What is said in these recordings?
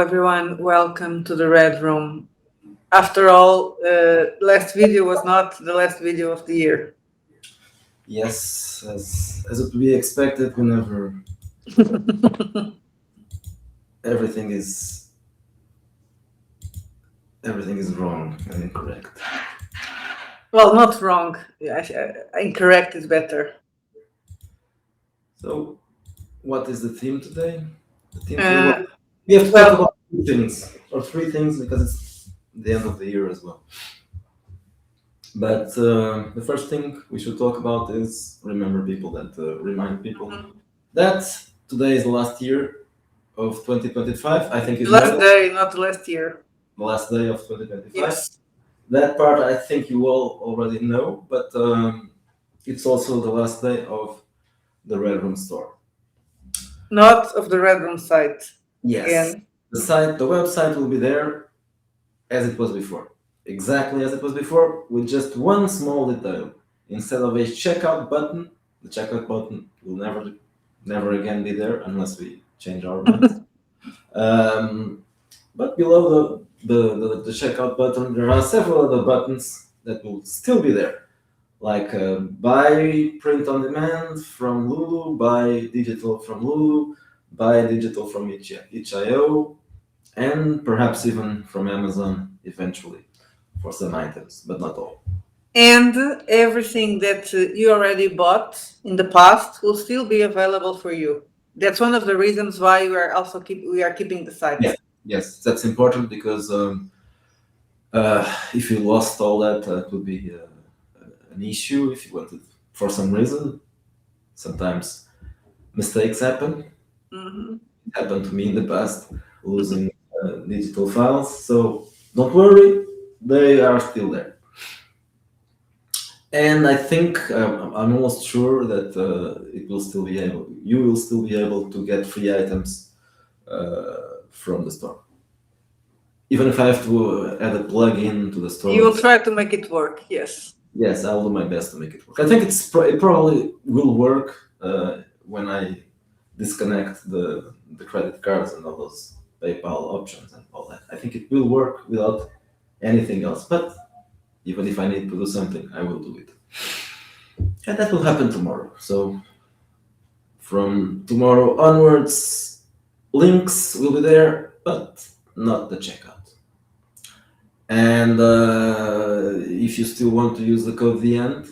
everyone. Welcome to the Red Room. After all, last video was not the last video of the year. Yes, as it would be expected whenever everything is everything is wrong and incorrect. Well, not wrong. Incorrect is better. So, what is the theme today? The theme today, Uh, we have to well- talk about two things or three things because it's the end of the year as well. But the first thing we should talk about is remind people that today is the last year of 2025. I think The it's last day, not the last year. the last day of 2025. Yes. That part I think you all already know, but it's also the last day of the Red Room store. Not of the Red Room site. Yes. Again. The website will be there as it was before. Exactly as it was before, with just one small detail. Instead of a checkout button, the checkout button will never again be there unless we change our minds. But below the checkout button, there are several other buttons that will still be there, like buy print on demand from Lulu, buy digital from Lulu, buy digital from itch.io, and perhaps even from Amazon eventually for some items, but not all. And everything that you already bought in the past will still be available for you. That's one of the reasons why we are also keeping the site. Yeah. Yes, that's important because if you lost all that, it would be an issue if you wanted for some reason. Sometimes mistakes happen. Mm-hmm. It happened to me in the past, losing digital files. So don't worry, they are still there. And I think I'm almost sure that you will still be able to get free items from the store. Even if I have to add a plugin to the store. You will try to make it work, yes. Yes, I'll do my best to make it work. I think it probably will work when I disconnect the credit cards and all those PayPal options and all that. I think it will work without anything else. But even if I need to do something, I will do it. And that will happen tomorrow. So from tomorrow onwards, links will be there, but not the checkout. And if you still want to use the code the end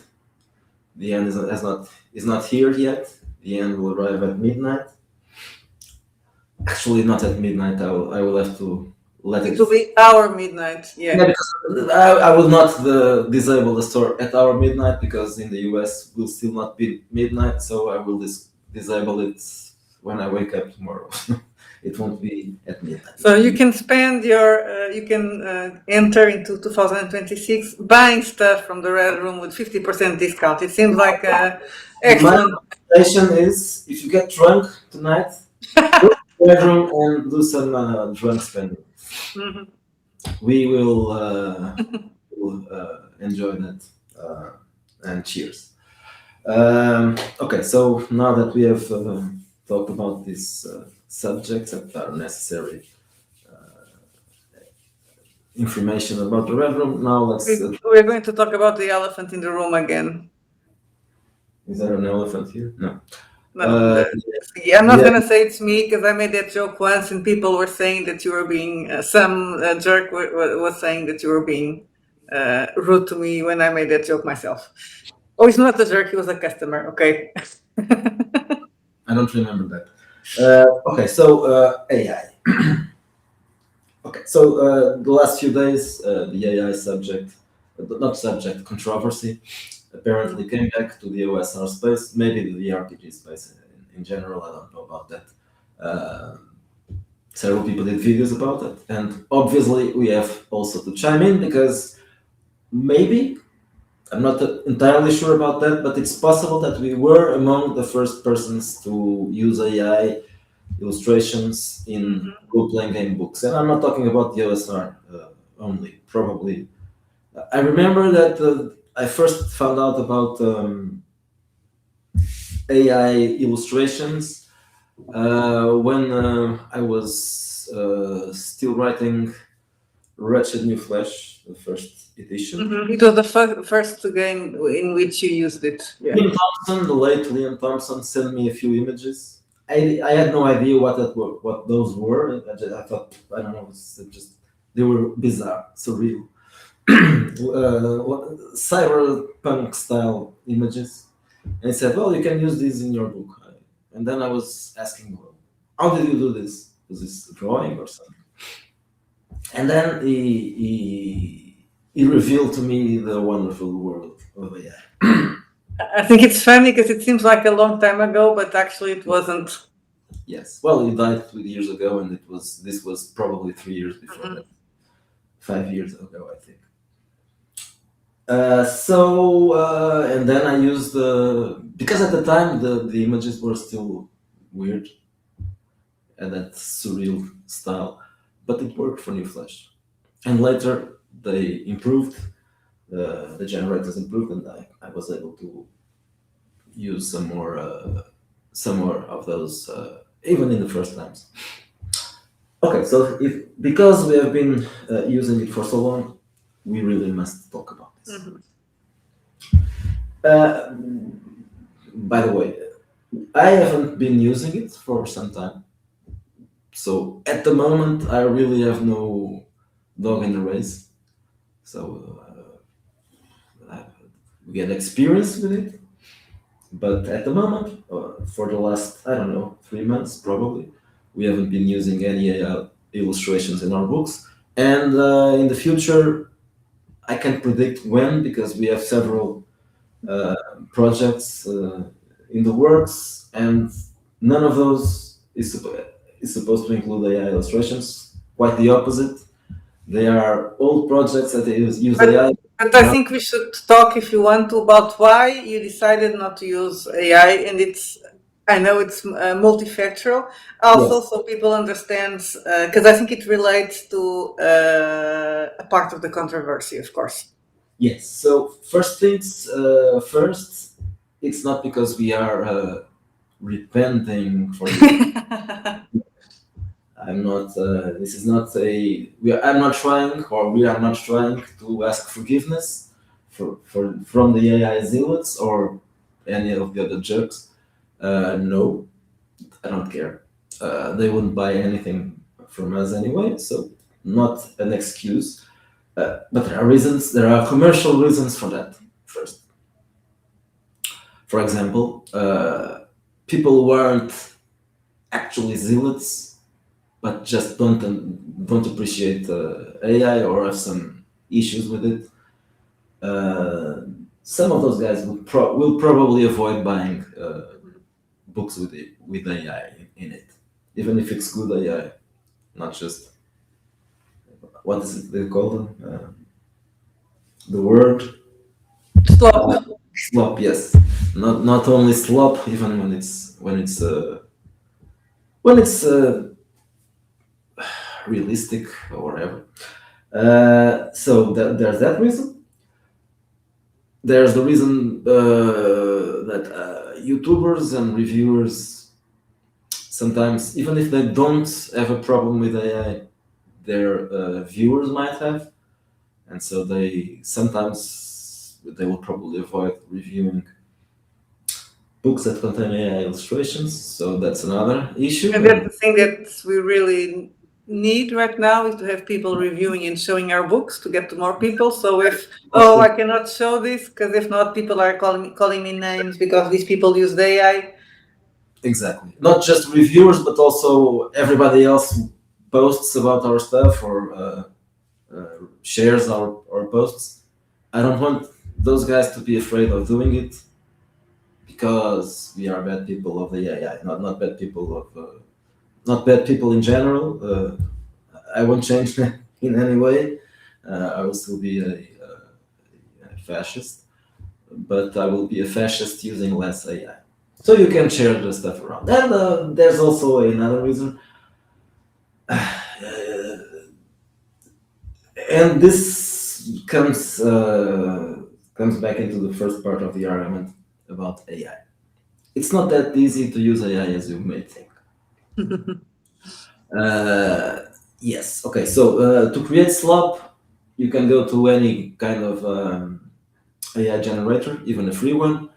is not here yet. The end will arrive at midnight. Actually, not at midnight. I will have to let it. It will be our midnight. Yeah. Because I will not disable the store at our midnight because in the US will still not be midnight. So I will disable it when I wake up tomorrow. It won't be at midnight. So you can spend you can enter into 2026 buying stuff from the Red Room with 50% discount. It seems like excellent. My recommendation is if you get drunk tonight, go to the Red Room and do some drunk spending. Mm-hmm. We will enjoy that and cheers. Okay, so now that we have talked about these subjects that are necessary information about the Red Room, now let's. We're going to talk about the elephant in the room again. Is there an elephant here? No. No, I'm not going to say it's me because I made that joke once and people were saying that you were being, some jerk was saying that you were being rude to me when I made that joke myself. Oh, he's not a jerk, he was a customer, okay. I don't remember that. Okay, so AI. Okay, so the last few days, the AI controversy apparently came back to the OSR space, maybe the RPG space in general. I don't know about that. Several people did videos about it, and obviously we have also to chime in because maybe, I'm not entirely sure about that, but it's possible that we were among the first persons to use AI illustrations in role-playing game books. And I'm not talking about the OSR only, probably. I remember that I first found out about AI illustrations When I was still writing Wretched New Flesh, the first edition. It was the first game in which you used it. Yeah. Liam Thompson, the late Liam Thompson, sent me a few images. I had no idea what those were. I thought, I don't know, they were bizarre, surreal, cyberpunk style images. And he said, "Well, you can use these in your book." And then I was asking, "Well, how did you do this? Was this drawing or something?" And then he revealed to me the wonderful world of AI. I think it's funny because it seems like a long time ago, but actually it wasn't. Yes. Well, he died 2 years ago, and this was probably 3 years before that. 5 years ago, I think. And then I used because at the time the images were still weird and that surreal style, but it worked for New Flesh. And later they improved, the generators improved, and I was able to use some more of those, even in the first times. Okay, so because we have been using it for so long, we really must talk about this. By the way, I haven't been using it for some time. So at the moment, I really have no dog in the race. So we get experience with it. But at the moment, for the last, I don't know, 3 months probably, we haven't been using any illustrations in our books. And in the future, I can't predict when, because we have several projects in the works, and none of those is supposed to include AI illustrations. Quite the opposite. They are old projects that use AI. But I think we should talk, if you want to, about why you decided not to use AI, and I know it's multifactorial. Also, Yes. so people understand, because I think it relates to a part of the controversy, of course. Yes. So first things first, it's not because we are repenting for this. I'm not. This is not a. I'm not trying, or we are not trying to ask forgiveness from the AI zealots or any of the other jerks. No, I don't care. They wouldn't buy anything from us anyway, so not an excuse. But there are reasons. There are commercial reasons for that. First, for example, people weren't actually zealots, but just don't appreciate AI or have some issues with it. Some of those guys will probably avoid buying books with AI in it, even if it's good AI, not just what is it they call them? The word Slop. slop. Yes, not only slop, even when it's realistic or whatever. So there's that reason. There's the reason that YouTubers and reviewers sometimes, even if they don't have a problem with AI, their viewers might have, and so they will probably avoid reviewing books that contain AI illustrations. So that's another issue. And that's the thing that we really need right now, is to have people reviewing and showing our books to get to more people. So if I cannot show this because if not, people are calling me names because these people use the AI. Exactly. Not just reviewers, but also everybody else who posts about our stuff or shares our posts. I don't want those guys to be afraid of doing it, because we are bad people of the AI, not bad people of not bad people in general. I won't change that in any way. I will still be a fascist, but I will be a fascist using less AI. So you can share the stuff around. And there's also another reason. And this comes back into the first part of the argument about AI. It's not that easy to use AI as you may think. Yes. Okay. So to create slop, you can go to any kind of AI generator, even a free one.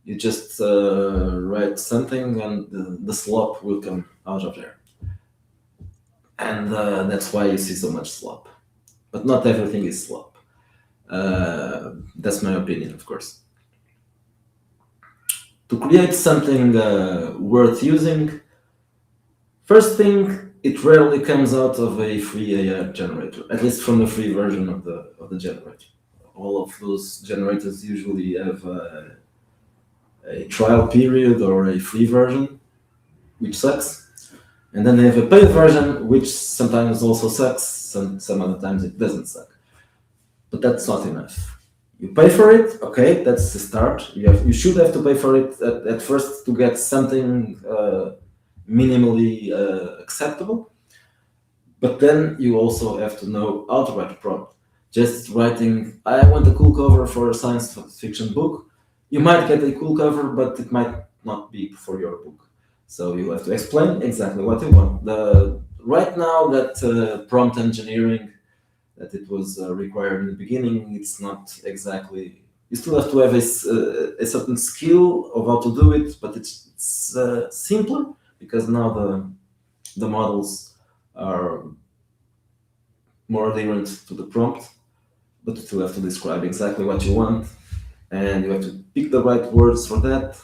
You just write something, and the slop will come out of there, and that's why you see so much slop. But not everything is slop. That's my opinion, of course. To create something worth using, first thing, it rarely comes out of a free AI generator, at least from the free version of the generator. All of those generators usually have a trial period or a free version, which sucks. And then they have a paid version, which sometimes also sucks, some other times it doesn't suck. But that's not enough. You pay for it, okay, that's the start. You should have to pay for it at first to get something minimally acceptable. But then you also have to know how to write a prompt. Just writing, I want a cool cover for a science fiction book. You might get a cool cover, but it might not be for your book. So you have to explain exactly what you want. Right now, that prompt engineering that it was required in the beginning, it's not exactly. You still have to have a certain skill of how to do it, but it's simpler because now the models are more adherent to the prompt, but you still have to describe exactly what you want, and you have to pick the right words for that.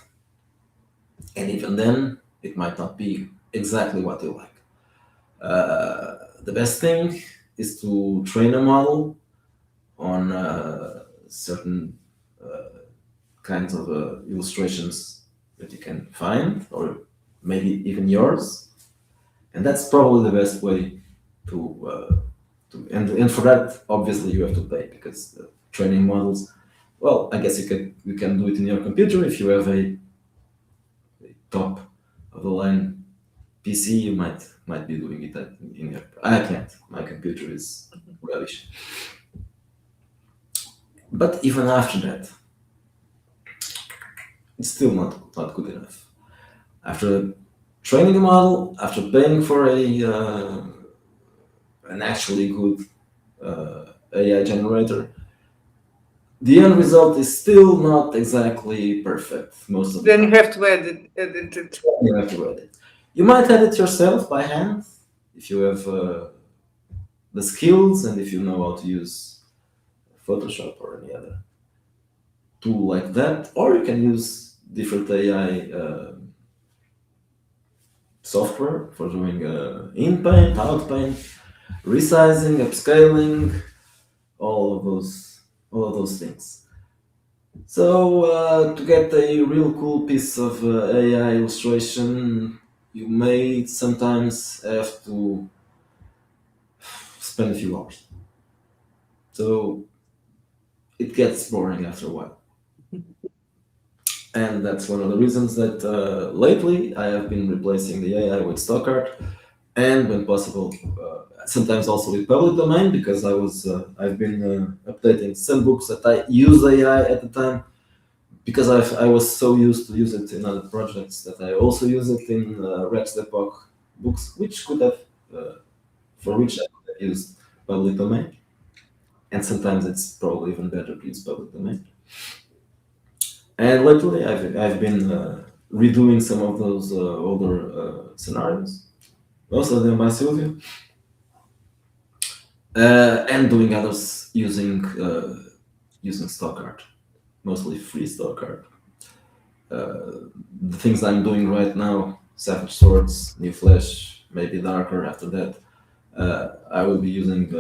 And even then, it might not be exactly what you like. The best thing is to train a model on certain kinds of illustrations that you can find, or maybe even yours. And that's probably the best way and for that, obviously, you have to pay because training models. Well, I guess you can do it in your computer if you have a top of the line PC. You might be doing it in your. I can't. My computer is rubbish. But even after that, it's still not good enough. After training a model, after paying for an actually good AI generator, the end result is still not exactly perfect most of the Then time. you have to edit it. You have to edit. You might edit yourself by hand if you have the skills and if you know how to use Photoshop or any other tool like that, or you can use different AI software for doing in paint, out paint, resizing, upscaling, all of those things. So to get a real cool piece of AI illustration, you may sometimes have to spend a few hours. So it gets boring after a while. And that's one of the reasons that lately I have been replacing the AI with stock art, and when possible, sometimes also with public domain, because I've been updating some books that I use AI at the time, because I was so used to use it in other projects that I also use it in Rex Epoch books, which could have for which I could have used public domain, and sometimes it's probably even better to use public domain. And lately, I've been redoing some of those older scenarios, most of them by Silvio, and doing others using stock art, mostly free stock art. The things I'm doing right now, Savage Swords, New Flesh, maybe Darker after that, I will be using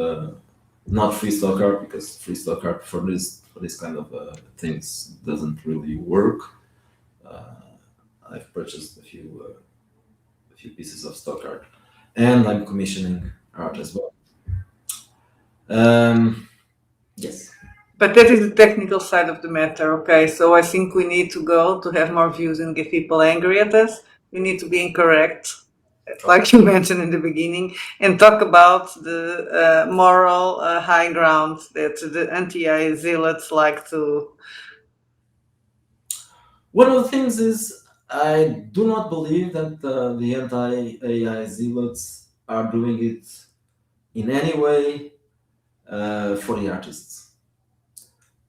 not free stock art because free stock art for this kind of things doesn't really work. I've purchased a few pieces of stock art, and I'm commissioning art as well. Yes. But that is the technical side of the matter, okay? So I think we need to go to have more views and get people angry at us. We need to be incorrect, like you mentioned in the beginning, and talk about the moral high ground that the anti-AI zealots like to. One of the things is I do not believe that the anti-AI zealots are doing it in any way for the artists.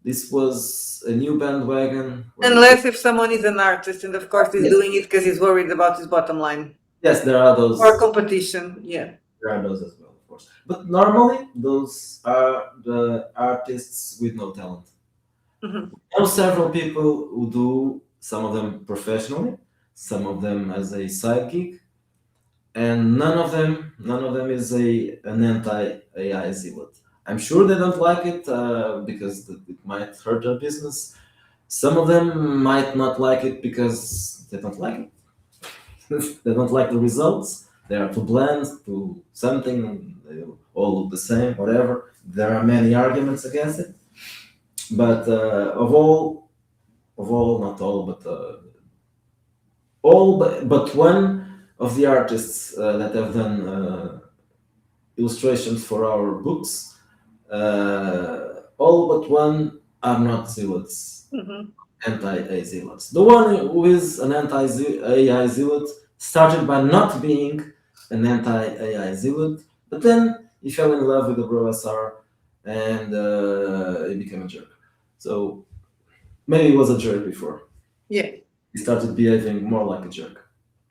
This was a new bandwagon. Unless if someone is an artist, and of course he's Yes. doing it because he's worried about his bottom line Yes, there are those. or competition. Yeah. There are those as well, of course. But normally, those are the artists with no talent. Mhm. There are several people who do, some of them professionally, some of them as a side gig, and none of them is an anti-AI zealot. I'm sure they don't like it because it might hurt their business. Some of them might not like it because they don't like it. They don't like the results. They are too bland, too something. They all look the same, whatever. There are many arguments against it, but not all, but all but one of the artists that have done illustrations for our books, all but one are not zealots, Mhm. anti-AI zealots. The one who is an anti-AI zealot started by not being an anti-AI zealot, but then he fell in love with the Bro SR and he became a jerk. So maybe he was a jerk before. Yeah. He started behaving more like a jerk.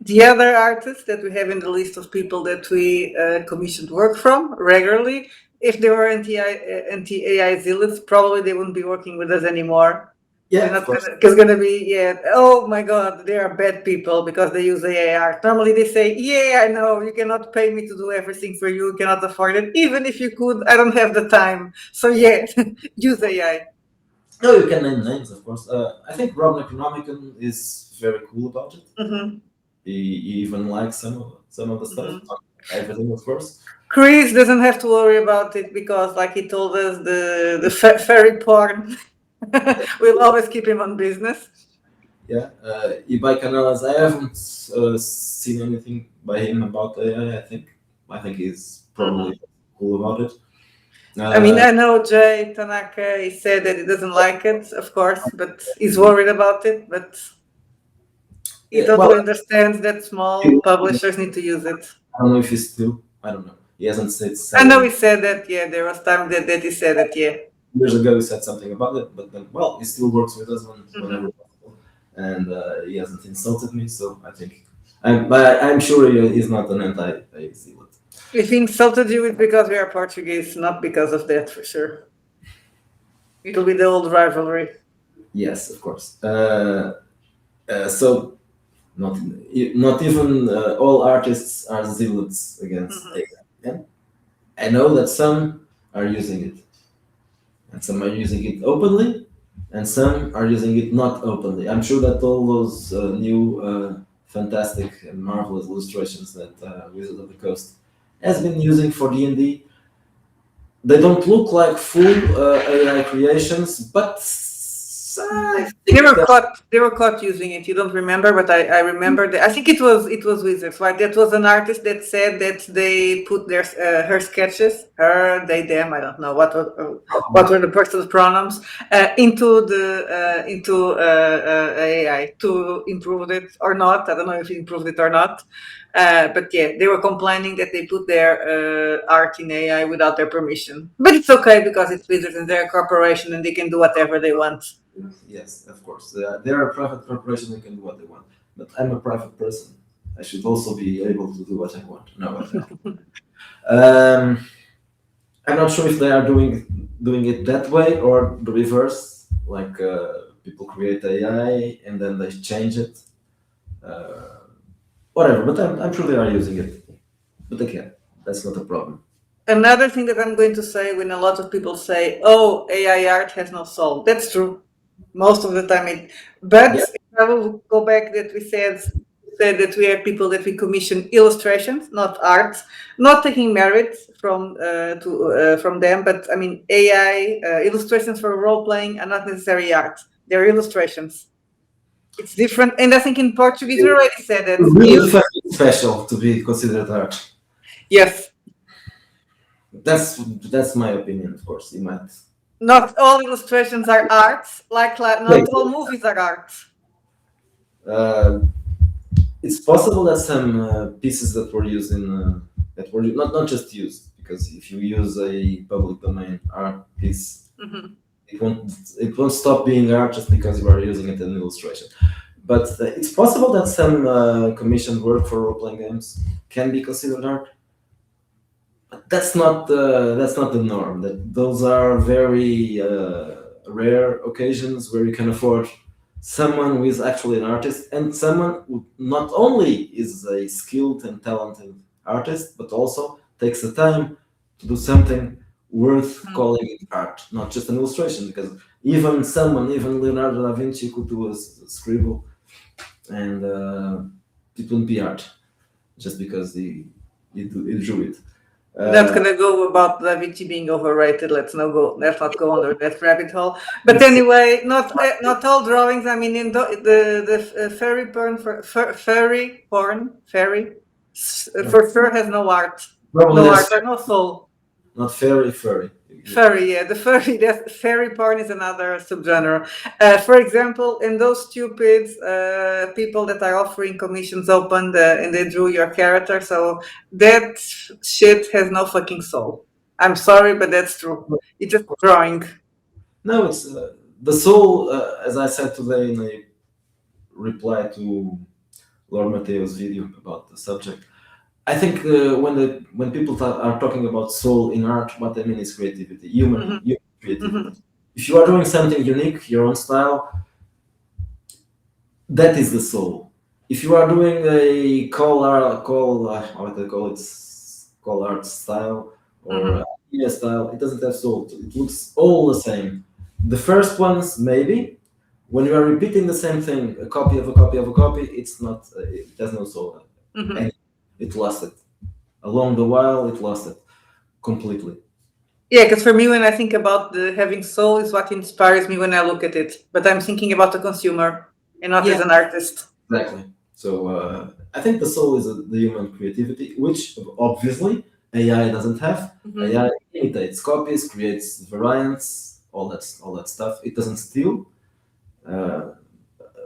The other artists that we have in the list of people that we commissioned work from regularly, if they were anti-AI zealots, probably they wouldn't be working with us anymore. Yeah, of course. It's gonna be, yeah, oh my God, they are bad people because they use AI art. Normally they say, yeah, I know, you cannot pay me to do everything for you, you cannot afford it. Even if you could, I don't have the time. So yeah, use AI. No, you can name names, of course. I think Rob Necronomicon is very cool about it. Mm-hmm. He even likes some of the stuff. Mhm. Not everything, of course. Chris doesn't have to worry about it because, like he told us, the fairy porn will always keep him on business. Yeah, Ibai Canales. I haven't seen anything by him about AI. I think he's probably cool about it. I mean, I know Jay Tanaka, he said that he doesn't like it, of course, but he's worried about it. But he totally understands that small publishers need to use it. I don't know if he's still. I don't know. He hasn't said. I know he said that. Yeah, there was time that he said that. Yeah. Years ago, he said something about it, but then, well, he still works with us whenever possible, and he hasn't insulted me. So I think, I'm sure he's not an anti-AI zealot. If he insulted you, it's because we are Portuguese, not because of that, for sure. It'll be the old rivalry. Yes, of course. So not even all artists are zealots against AI. Yeah? I know that some are using it, and some are using it openly, and some are using it not openly. I'm sure that all those new fantastic and marvelous illustrations that Wizard of the Coast has been using for D&D, they don't look like full AI creations, but they were caught using it. You don't remember, but I remember that. I think it was Wizards, right? That was an artist that said that they put their her sketches, her, they, them, I don't know what were the person's pronouns, into AI to improve it or not. I don't know if he improved it or not. But yeah, they were complaining that they put their art in AI without their permission. But it's okay because it's Wizards and they're a corporation and they can do whatever they want. Yes, of course. They're a private corporation, they can do what they want. But I'm a private person. I should also be able to do what I want. No, I'm not sure if they are doing it that way or the reverse, like people create AI and then they change it. Whatever, but I'm sure they are using it. But again, that's not a problem. Another thing that I'm going to say when a lot of people say, oh, AI art has no soul. That's true. Most of the time but Yeah. I will go back that we said that we have people that we commission illustrations, not art, not taking merit from them, but I mean AI illustrations for role playing are not necessarily art. They're illustrations. It's different, and I think in Portuguese we already said that. Really special to be considered art. Yes. That's my opinion, of course. You might. Not all illustrations are art, like not all movies are art. it's possible that some pieces that were used in that were not just used, because if you use a public domain art piece, Mhm. it won't stop being art just because you are using it in an illustration. But it's possible that some commissioned work for role-playing games can be considered art. But that's not the norm. That those are very rare occasions where you can afford someone who is actually an artist, and someone who not only is a skilled and talented artist, but also takes the time to do something worth calling it art, not just an illustration. Because even Leonardo da Vinci could do a scribble, and it wouldn't be art just because he drew it. Not gonna go about Da Vinci being overrated. Let's not go under that rabbit hole. But anyway, not all drawings. I mean, in the fairy porn for sure has no art, no soul. Not furry. Furry, yeah, fairy porn is another subgenre. For example, in those stupid people that are offering commissions open and they drew your character, so that shit has no fucking soul. I'm sorry, but that's true. It's just drawing. No, it's the soul, as I said today in a reply to Lord Mateo's video about the subject. I think when people are talking about soul in art, what they mean is creativity, human creativity. If you are doing something unique, your own style, that is the soul. If you are doing a call art style or style, it doesn't have soul. It looks all the same. The first ones, maybe. When you are repeating the same thing, a copy of a copy of a copy, it's not. It has no soul. And it lost it. Along the while, it lost it completely. Yeah, because for me, when I think about the having soul, is what inspires me when I look at it. But I'm thinking about the consumer and not as an artist. Exactly. So I think the soul is the human creativity, which obviously AI doesn't have. AI imitates, copies, creates variants, all that stuff. It doesn't steal.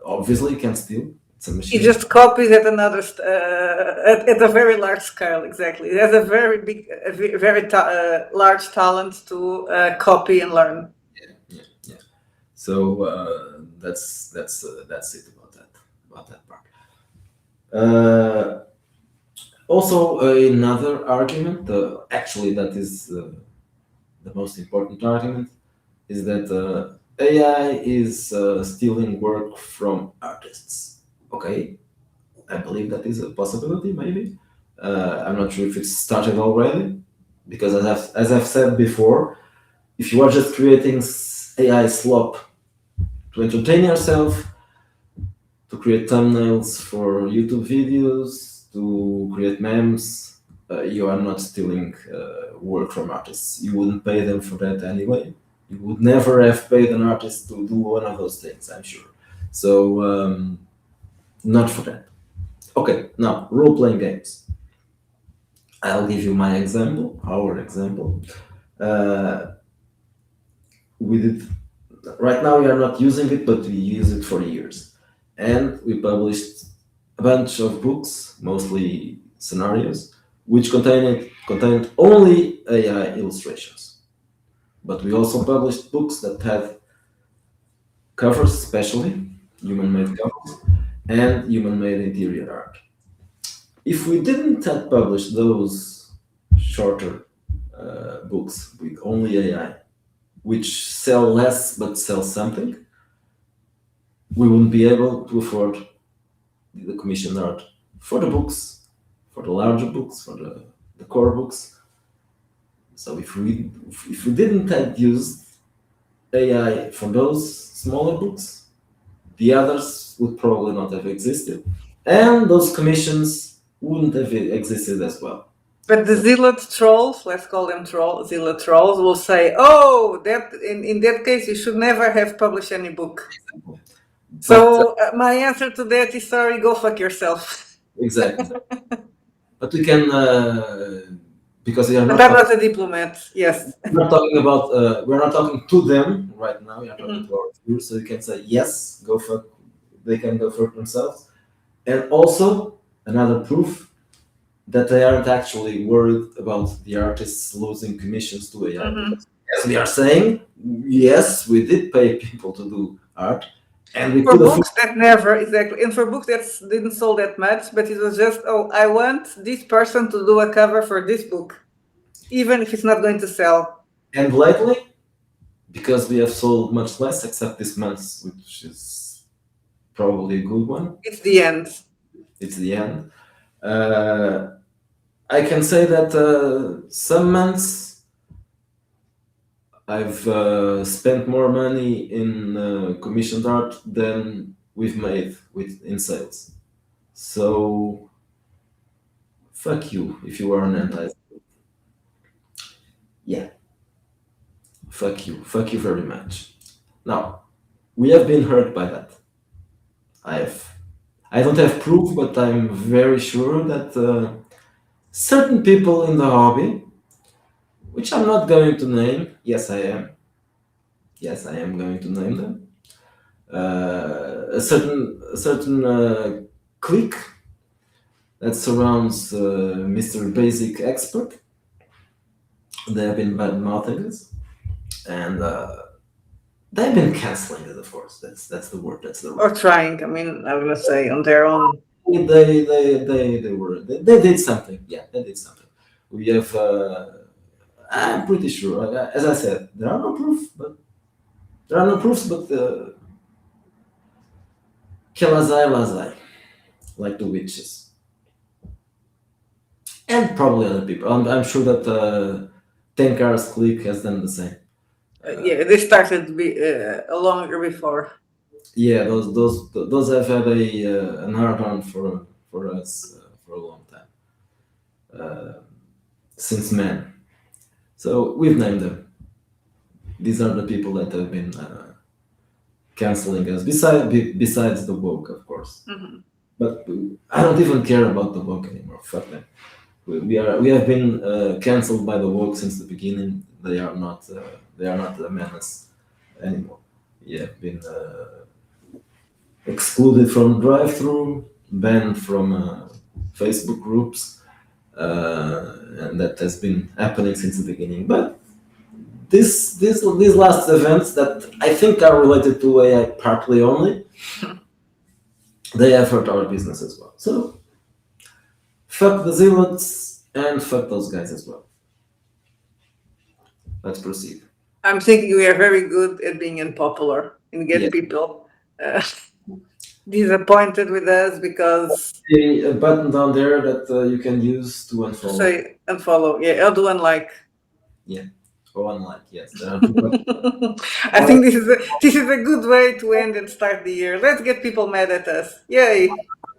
Obviously, it can steal. It's a machine. It just copies at another at a very large scale. Exactly, it has a very big, large talent to copy and learn. Yeah. So that's it about that part. Also, another argument, actually, that is the most important argument, is that AI is stealing work from artists. Okay, I believe that is a possibility, maybe. I'm not sure if it's started already, because as I've said before, if you are just creating AI slop to entertain yourself, to create thumbnails for YouTube videos, to create memes, you are not stealing work from artists. You wouldn't pay them for that anyway. You would never have paid an artist to do one of those things, I'm sure. So, not for that. Okay, now, role-playing games. I'll give you my example, our example. Right now we are not using it, but we use it for years. And we published a bunch of books, mostly scenarios, which contained only AI illustrations. But we also published books that had covers, especially human-made covers, and human-made interior art. If we didn't have published those shorter books with only AI, which sell less but sell something, we wouldn't be able to afford the commissioned art for the books, for the larger books, for the core books. So if we didn't have used AI for those smaller books, the others would probably not have existed, and those commissions wouldn't have existed as well. But the zealot trolls, let's call them zealot trolls, will say, "Oh, that in that case, you should never have published any book." So my answer to that is, sorry, go fuck yourself. Exactly. But we can, because we are not. That was a diplomat. Yes. We're not talking about. We're not talking to them right now. We are talking to our viewers, so you can say yes, go fuck. They can go fuck themselves. And also another proof that they aren't actually worried about the artists losing commissions to AI. Because as we are saying, yes, we did pay people to do art, and we For could have. books that never exactly, and for books that didn't sold that much, but it was just, oh, I want this person to do a cover for this book, even if it's not going to sell. And lately, because we have sold much less, except this month, which is probably a good one. It's the end. It's the end. I can say that some months I've spent more money in commissioned art than we've made in sales. So fuck you if you are an anti. Yeah, fuck you very much. Now we have been hurt by that. I don't have proof, but I'm very sure that certain people in the hobby, which I'm not going to name, yes I am. Yes, I am going to name them. A certain clique that surrounds Mr. Basic Expert. They have been bad mouthing us, and they've been canceling it. Of course, that's the word. That's the word. Or trying. I mean, I'm gonna say on their own. They did something. Yeah, they did something. We have. I'm pretty sure. As I said, there are no proofs, but Kelazai Lazai, like the witches, and probably other people. I'm sure that Tenkar's clique has done the same. Yeah, they started longer before. Yeah, those have had an hard on for us for a long time, since men. So we've named them. These are the people that have been canceling us. Besides the woke, of course. Mm-hmm. But I don't even care about the woke anymore. Fuck them. We have been cancelled by the woke since the beginning. They are not a menace anymore. We have been excluded from drive-through, banned from Facebook groups, and that has been happening since the beginning. But these last events that I think are related to AI partly only, they have hurt our business as well. So fuck the zealots and fuck those guys as well. Let's proceed. I'm thinking we are very good at being unpopular and get people disappointed with us because A button down there that you can use to unfollow. say unfollow. Yeah, I'll do unlike. Yeah, or unlike. Yes. I think this is a good way to end and start the year. Let's get people mad at us. Yay!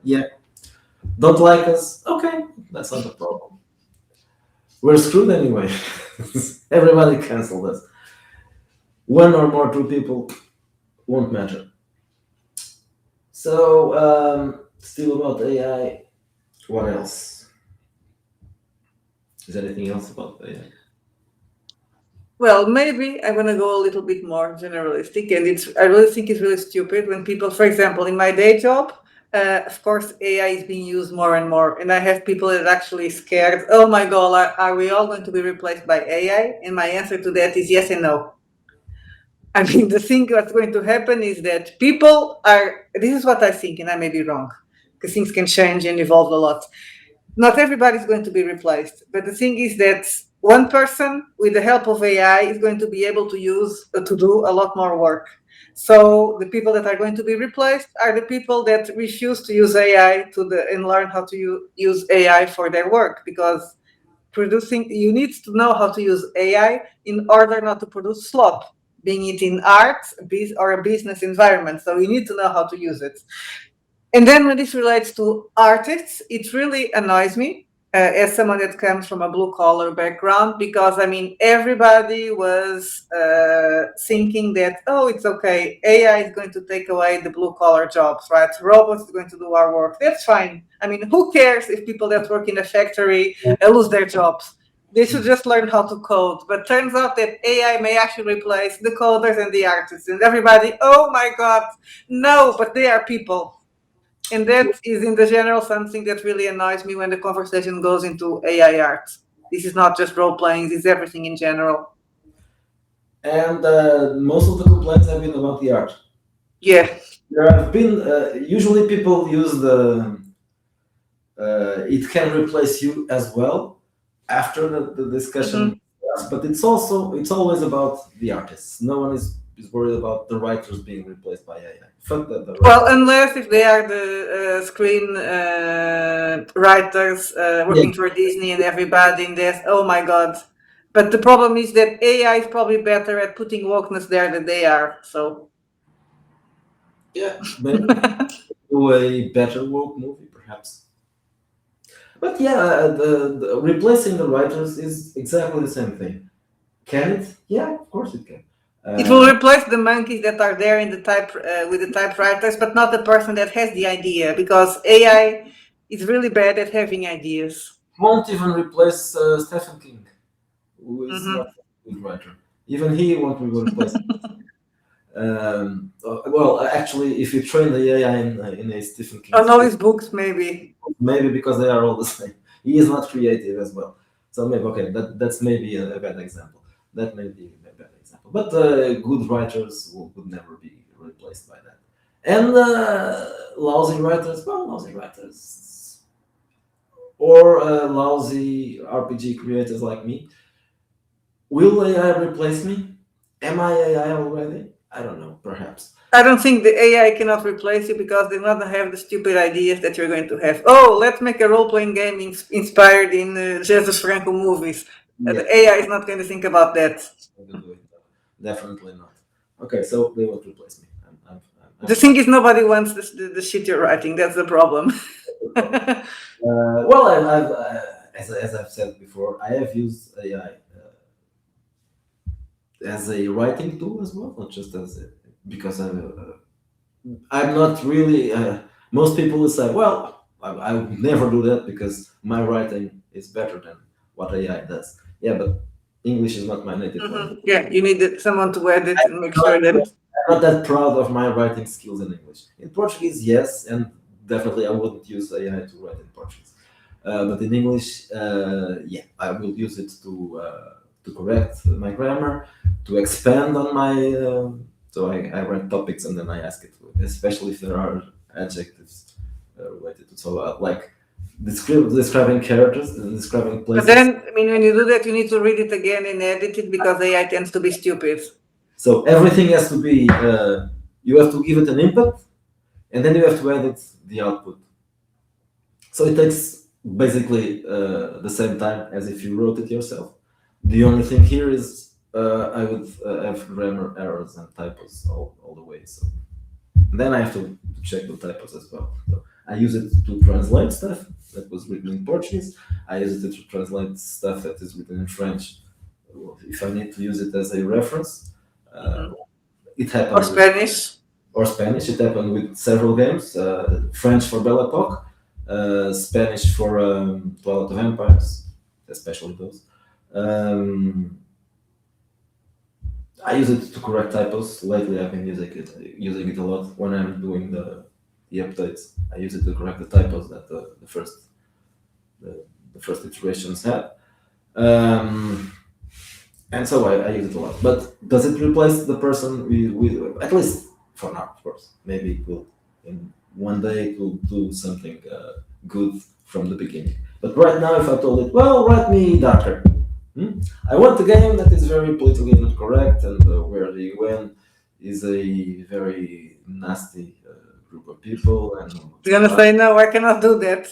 Yeah. Don't like us? Okay, that's not a problem. We're screwed anyway. Everybody canceled us. One or more two people won't matter. So, still about AI. What else? Is there anything else about AI? Well, maybe I'm gonna go a little bit more generalistic, and I really think it's really stupid when people, for example, in my day job, of course, AI is being used more and more, and I have people that are actually scared. Oh my God, are we all going to be replaced by AI? And my answer to that is yes and no. I mean, the thing that's going to happen is that people are. This is what I think, and I may be wrong, because things can change and evolve a lot. Not everybody is going to be replaced, but the thing is that one person with the help of AI is going to be able to do a lot more work. So the people that are going to be replaced are the people that refuse to use AI and learn how to use AI for their work, because you need to know how to use AI in order not to produce slop, being it in art or a business environment. So you need to know how to use it. And then when this relates to artists, it really annoys me as someone that comes from a blue collar background, because I mean, everybody was thinking that, oh, it's okay, AI is going to take away the blue collar jobs, right? Robots are going to do our work. That's fine. I mean, who cares if people that work in a factory lose their jobs? They should just learn how to code. But turns out that AI may actually replace the coders and the artists, and everybody, oh my God, no, but they are people. And that is in the general something that really annoys me when the conversation goes into AI art. This is not just role playing, this is everything in general. And most of the complaints have been about the art. Yeah. There have been usually people use the it can replace you as well after the discussion, but it's always about the artists. No one is worried about the writers being replaced by AI. Fuck the Well, unless if they are the screen writers working for Disney and everybody in this, oh my god. But the problem is that AI is probably better at putting wokeness there than they are. So yeah, maybe do a better woke movie, perhaps. But yeah, the replacing the writers is exactly the same thing. Can it? Yeah, of course it can. it will replace the monkeys that are there in the type with the typewriters, but not the person that has the idea, because AI is really bad at having ideas. Won't even replace Stephen King, who is not a good writer. Even he won't be replaced. Well, actually, if you train the AI in a Stephen King, On all his books, maybe. maybe because they are all the same. He is not creative as well. So maybe okay, that's maybe a bad example. That may be a bad example. But good writers would never be replaced by that. And lousy writers, well, lousy writers or lousy RPG creators like me. Will AI replace me? Am I AI already? I don't know, perhaps. I don't think the AI cannot replace you because they don't have the stupid ideas that you're going to have. Oh, let's make a role-playing game inspired in Jesus Franco movies. Yeah. The AI is not going to think about that. Definitely not. Okay, so they won't replace me. The thing is, nobody wants the shit you're writing. That's the problem. Well, as I've said before, I have used AI as a writing tool as well, not just as because I'm not really. Most people will say, "Well, I would never do that because my writing is better than what AI does." Yeah, but English is not my native language. Yeah, you need someone to edit and make sure that. I'm not that proud of my writing skills in English. In Portuguese, yes, and definitely I wouldn't use AI to write in Portuguese. But in English, yeah, I will use it to correct my grammar, to expand on my. So I write topics and then I ask it, especially if there are adjectives related to so like describing characters and describing places. But then, I mean, when you do that, you need to read it again and edit it because AI tends to be stupid. So everything has to be. You have to give it an input, and then you have to edit the output. So it takes basically the same time as if you wrote it yourself. The only thing here is I would have grammar errors and typos all the way. So then I have to check the typos as well. So I use it to translate stuff that was written in Portuguese. I use it to translate stuff that is written in French. If I need to use it as a reference, it happened. Or Spanish. Or Spanish. It happened with several games. French for Belle Epoque, Spanish for Twilight of Empires, especially those. I use it to correct typos. Lately, I've been using it a lot when I'm doing the updates. I use it to correct the typos that the first iterations had. And so I use it a lot. But does it replace the person we at least for now, of course. Maybe it will in one day it will do something good from the beginning. But right now, if I told it, well, write me darker. I want a game that is very politically not correct and where the UN is a very nasty group of people. And you're gonna say no, I cannot do that.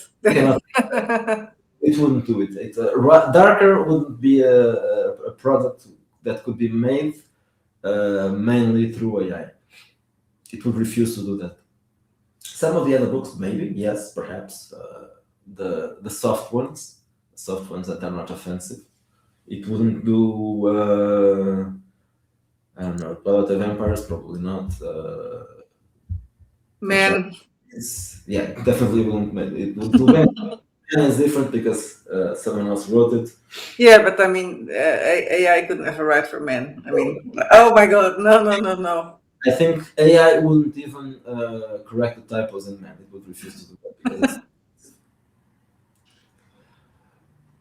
It wouldn't do it. Darker would be a product that could be made mainly through AI. It would refuse to do that. Some of the other books, maybe, yes, perhaps. The soft ones that are not offensive. It wouldn't do, I don't know, Twilight of Empires, probably not. Man. Yeah, definitely won't make it. Would do Man is different because someone else wrote it. Yeah, but I mean, AI could never write for men. I mean, oh my god, no. I think AI wouldn't even correct the typos in man. It would refuse to do that because it's.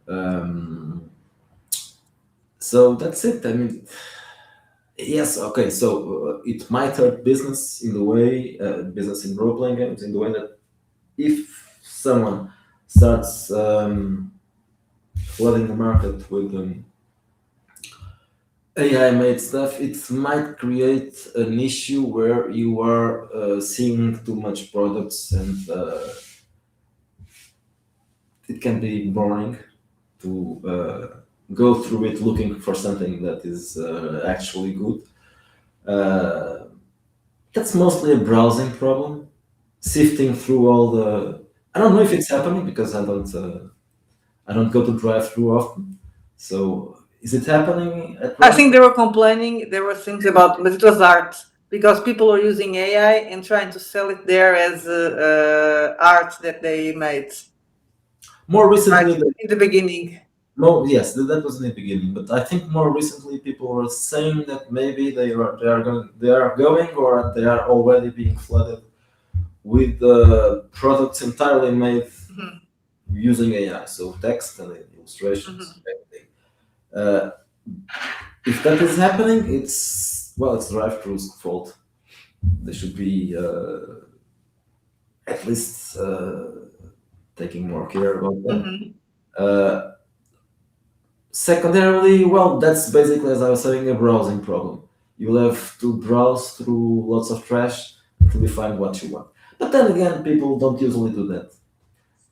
Um, so that's it. I mean, yes, okay. So it might hurt business in the way, business in role playing games, in the way that if someone starts flooding the market with AI made stuff, it might create an issue where you are seeing too much products and it can be boring to go through it looking for something that is actually good. Uh, that's mostly a browsing problem. Sifting through all the. I don't know if it's happening because I don't go to drive through often. So is it happening at I work? think they were complaining. There were things about, but it was art because people were using AI and trying to sell it there as art that they made. More recently, Right, in the beginning. no, yes, that was in the beginning. But I think more recently, people were saying that maybe they are going or they are already being flooded with products entirely made Mhm. using AI, so text and illustrations, everything. Uh, if that is happening, it's drive-through's fault. They should be at least taking more care about that. Mhm. Uh, Secondarily, well, that's basically, as I was saying, a browsing problem. You'll have to browse through lots of trash until you find what you want. But then again, people don't usually do that.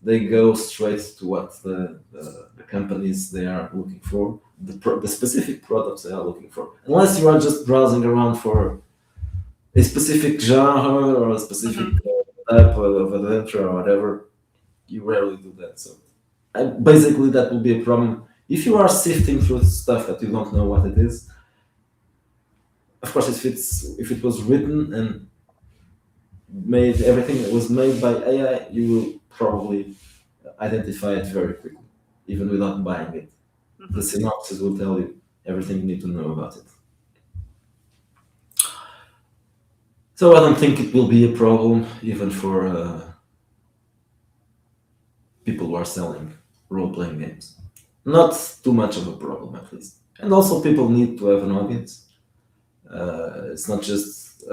They go straight to what the companies they are looking for, the specific products they are looking for. Unless you are just browsing around for a specific genre or a specific type of adventure or whatever, you rarely do that. So basically, that will be a problem. If you are sifting through stuff that you don't know what it is, of course, if it was written and made everything that was made by AI, you will probably identify it very quickly, even without buying it. The synopsis will tell you everything you need to know about it. So I don't think it will be a problem even for people who are selling role-playing games. Not too much of a problem, at least. And also, people need to have an audience. It's not just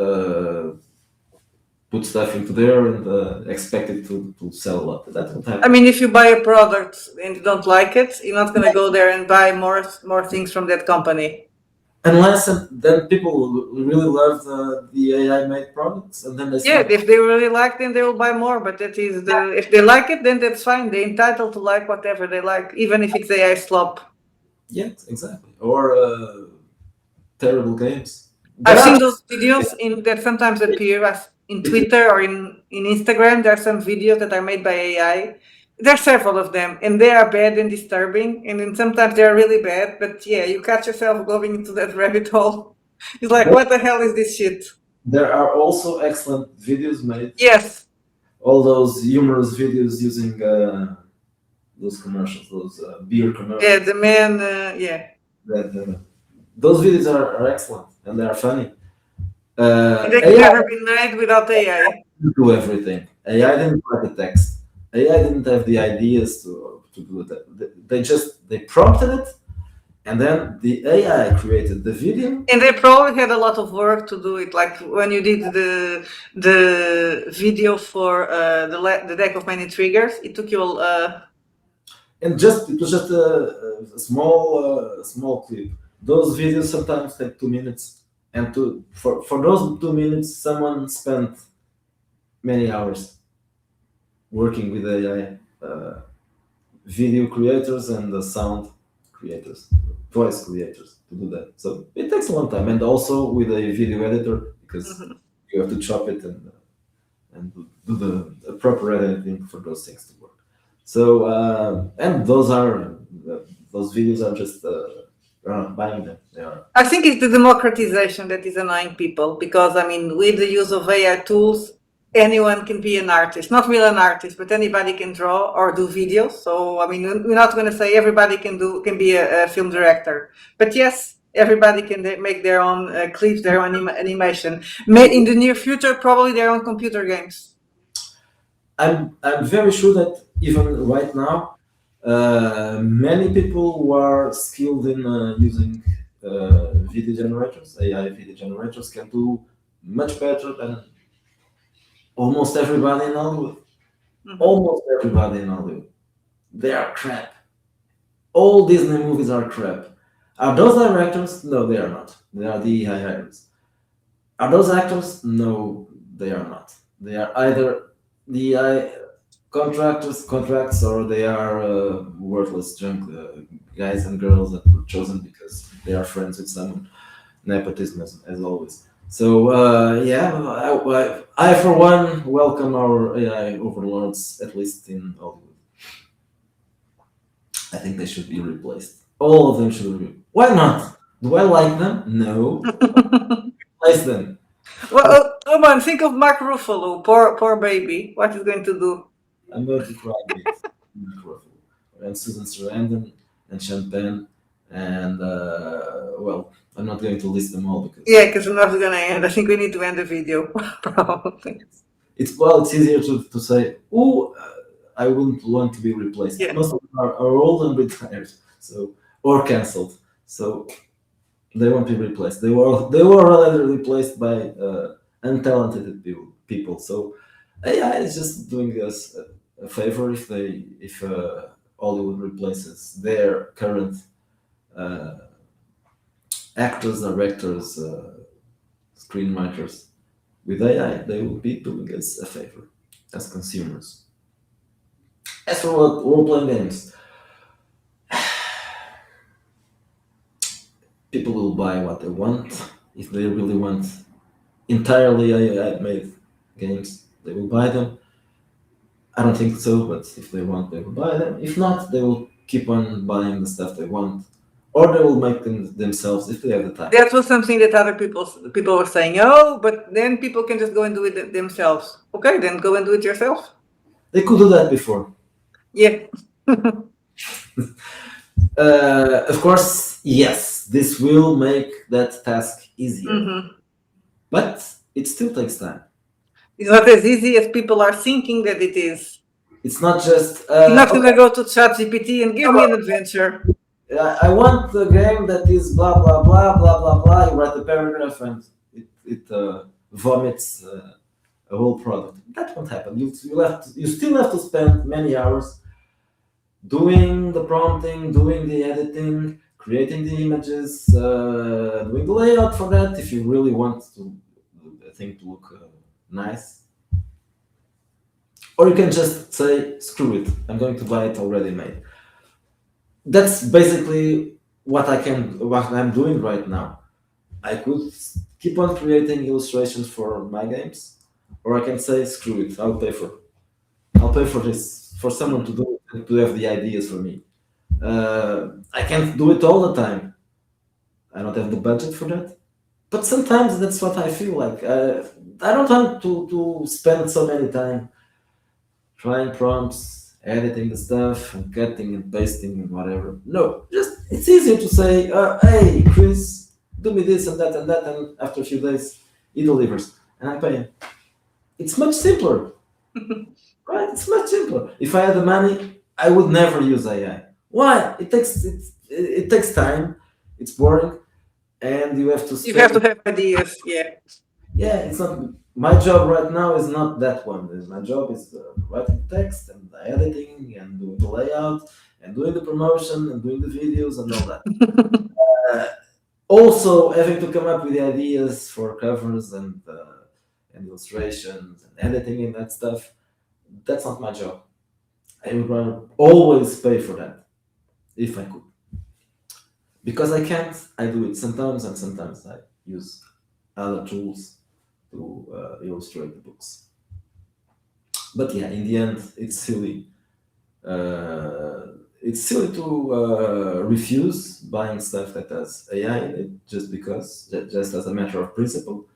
put stuff into there and expect it to sell a lot. That won't happen. I mean, if you buy a product and you don't like it, you're not going to go there and buy more things from that company. Unless then people really love the AI made products, and then they Yeah, start. if they really like, then they will buy more. But that is if they like it, then that's fine. They're entitled to like whatever they like, even if it's AI slop. Yeah, exactly. Or terrible games. I've There are seen those videos that sometimes appear as in Twitter or in Instagram. There are some videos that are made by AI. There are several of them, and they are bad and disturbing. And then sometimes they are really bad. But yeah, you catch yourself going into that rabbit hole. It's like, what the hell is this shit? there are also excellent videos made. Yes. All those humorous videos using those commercials, those beer commercials. Yeah, the man. Yeah. That those videos are excellent and they are funny. They could AI never be made without AI. didn't do everything. AI didn't write the text. AI didn't have the ideas to do that. They prompted it, and then the AI created the video. And they probably had a lot of work to do it. Like when you did the video for the deck of many triggers, it took you And it was just a small clip. Those videos sometimes take 2 minutes, and for those 2 minutes, someone spent many hours working with AI, video creators and the sound creators, voice creators to do that. So it takes a long time, and also with a video editor because you have to chop it and do the proper editing for those things to work. So and those videos are just buying them. They are. I think it's the democratization that is annoying people because, I mean, with the use of AI tools, anyone can be an artist. Not really an artist, but anybody can draw or do videos. So, I mean, we're not going to say everybody can be a film director. But yes, Everybody can make their own clips, their own animation. In the near future, probably their own computer games. I'm very sure that even right now, many people who are skilled in using video generators, AI video generators, can do much better than almost everybody in Hollywood. Mhm. Almost everybody in Hollywood. They are crap. All Disney movies are crap. Are those directors? No, they are not. They are the AI hires. Are those actors? No, they are not. They are either the AI contracts, or they are worthless junk guys and girls that were chosen because they are friends with someone. Nepotism, as always. So yeah, I for one welcome our AI overlords, at least in Hollywood. I think they should be replaced. All of them should be. Why not? Do I like them? No. Replace them. Well, come on, think of Mark Ruffalo, poor baby. What is going to do? I'm going to cry a bit. And Susan Sarandon and Sean Penn and well, I'm not going to list them all because Yeah, because we're not going to end. I think we need to end the video, probably. it's easier to say, oh, I wouldn't want to be replaced. Yeah. Most of them are old and retired, so or cancelled, so they won't be replaced. They were already replaced by untalented people. So AI is just doing us a favor if Hollywood replaces their current uh, actors, directors, screenwriters with AI. They will be doing us a favor as consumers. As for what role-playing games, people will buy what they want. If they really want entirely AI made games, they will buy them. I don't think so, but if they want, they will buy them. If not, they will keep on buying the stuff they want, or they will make them themselves if they have the time. That was something that other people were saying. Oh, but then people can just go and do it themselves. Okay, then go and do it yourself. They could do that before. Yeah. Of course, yes, this will make that task easier, but it still takes time. It's not as easy as people are thinking that it is. It's not just. You're not going to go to ChatGPT and give me an adventure. I want a game that is blah blah blah blah blah blah. You write a paragraph and it vomits a whole product. That won't happen. You still have to spend many hours doing the prompting, doing the editing, creating the images, doing the layout for that. If you really want the thing to look nice, or you can just say, "Screw it! I'm going to buy it already made." That's basically what I'm doing right now. I could keep on creating illustrations for my games, or I can say, "Screw it! I'll pay for this for someone to have the ideas for me." I can't do it all the time. I don't have the budget for that. But sometimes that's what I feel like. I don't want to spend so many time trying prompts, editing the stuff, and cutting and pasting and whatever. No, just it's easier to say, "Hey, Chris, do me this and that," and after a few days, he delivers, and I pay him. It's much simpler, right? It's much simpler. If I had the money, I would never use AI. Why? It takes time. It's boring, and you have to. You have to have ideas. Yeah. Yeah, it's not. My job right now is not that one. My job is writing text and editing and doing the layout and doing the promotion and doing the videos and all that. Also, having to come up with the ideas for covers and illustrations and editing and that stuff. That's not my job. I would rather always pay for that if I could. Because I can't, I do it sometimes, and sometimes I use other tools to illustrate the books. But yeah, in the end, it's silly. It's silly to refuse buying stuff that has AI in it just because, just as a matter of principle.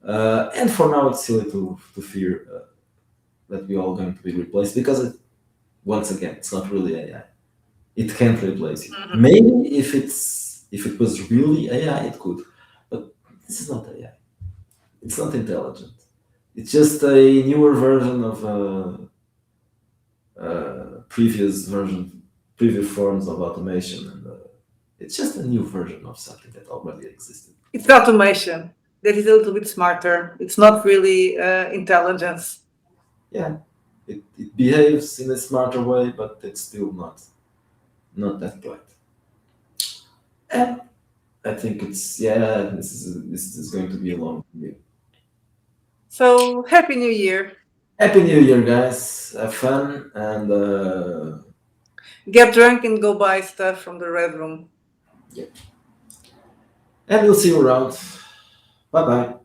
And for now, it's silly to fear that we're all going to be replaced because, once again, it's not really AI. It can't replace you. Maybe if it's If it was really AI, it could. But this is not AI. It's not intelligent. It's just a newer version of previous forms of automation, and it's just a new version of something that already existed. It's automation that is a little bit smarter. It's not really intelligence. Yeah, it behaves in a smarter way, but it's still not that bright. And I think it's this is going to be a long year. So Happy New Year. Happy New Year, guys! Have fun and Get drunk and go buy stuff from the Red Room. and we'll see you around. Bye bye.